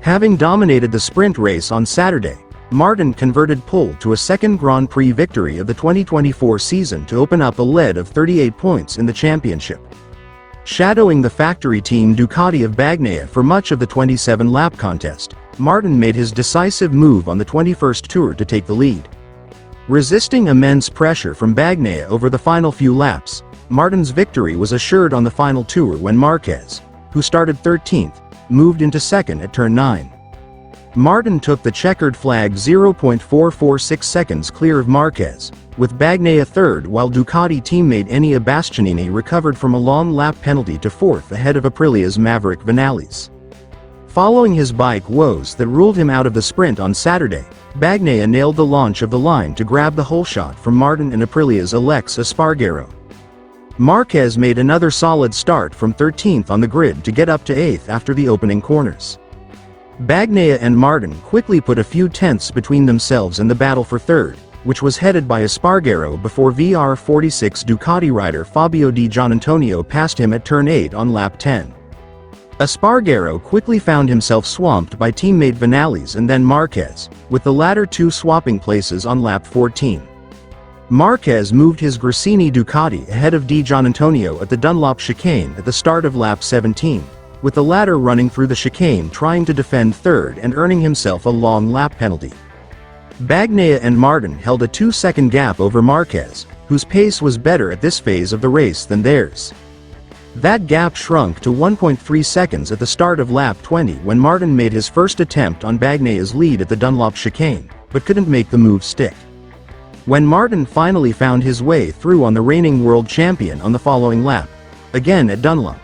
Having dominated the sprint race on Saturday, Martin converted pole to a second Grand Prix victory of the 2024 season to open up a lead of 38 points in the championship. Shadowing the factory team Ducati of Bagnaia for much of the 27-lap contest, Martin made his decisive move on the 21st tour to take the lead. Resisting immense pressure from Bagnaia over the final few laps, Martin's victory was assured on the final tour when Marquez, who started 13th, moved into second at turn 9. Martin took the checkered flag 0.446 seconds clear of Marquez, with Bagnaia third, while Ducati teammate Enea Bastianini recovered from a long lap penalty to fourth ahead of Aprilia's Maverick Vinales. Following his bike woes that ruled him out of the sprint on Saturday, Bagnaia nailed the launch of the line to grab the whole shot from Martin and Aprilia's Alex Espargaro. Marquez made another solid start from 13th on the grid to get up to 8th after the opening corners. Bagnaia and Martin quickly put a few tenths between themselves in the battle for third, which was headed by Espargaro before VR46 Ducati rider Fabio Di Giannantonio passed him at turn 8 on lap 10. Espargaro quickly found himself swamped by teammate Vinales and then Marquez, with the latter two swapping places on lap 14. Marquez moved his Gresini Ducati ahead of Di Giannantonio at the Dunlop chicane at the start of lap 17, with the latter running through the chicane trying to defend third and earning himself a long lap penalty. Bagnaia and Martin held a 2-second gap over Marquez, whose pace was better at this phase of the race than theirs. That gap shrunk to 1.3 seconds at the start of lap 20 when Martin made his first attempt on Bagnaia's lead at the Dunlop chicane, but couldn't make the move stick. When Martin finally found his way through on the reigning world champion on the following lap, again at Dunlop,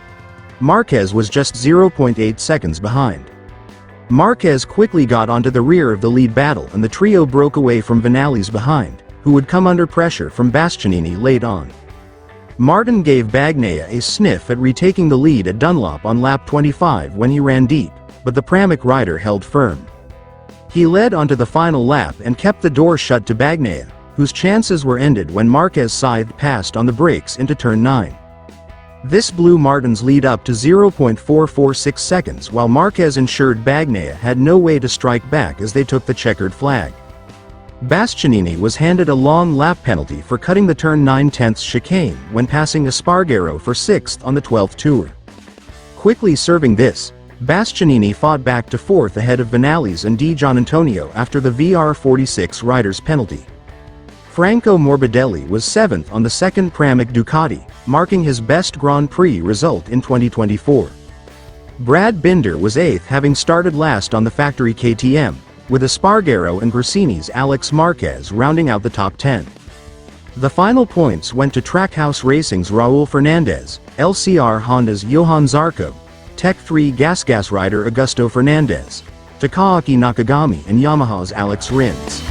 Marquez was just 0.8 seconds behind. Marquez quickly got onto the rear of the lead battle and the trio broke away from Vinales behind, who would come under pressure from Bastianini late on. Martin gave Bagnaia a sniff at retaking the lead at Dunlop on lap 25 when he ran deep, but the Pramac rider held firm. He led onto the final lap and kept the door shut to Bagnaia, whose chances were ended when Marquez scythed past on the brakes into turn 9. This blew Martin's lead up to 0.446 seconds while Marquez ensured Bagnaia had no way to strike back as they took the checkered flag. Bastianini was handed a long lap penalty for cutting the turn 9/10 chicane when passing Espargaro for 6th on the 12th tour. Quickly serving this, Bastianini fought back to 4th ahead of Vinales and Di Giannantonio after the VR46 rider's penalty. Franco Morbidelli was 7th on the second Pramac Ducati, marking his best Grand Prix result in 2024. Brad Binder was 8th, having started last on the factory KTM, with Espargaro and Gresini's Alex Marquez rounding out the top 10. The final points went to Trackhouse Racing's Raul Fernandez, LCR Honda's Johan Zarco, Tech 3 Gas rider Augusto Fernandez, Takaki Nakagami and Yamaha's Alex Rins.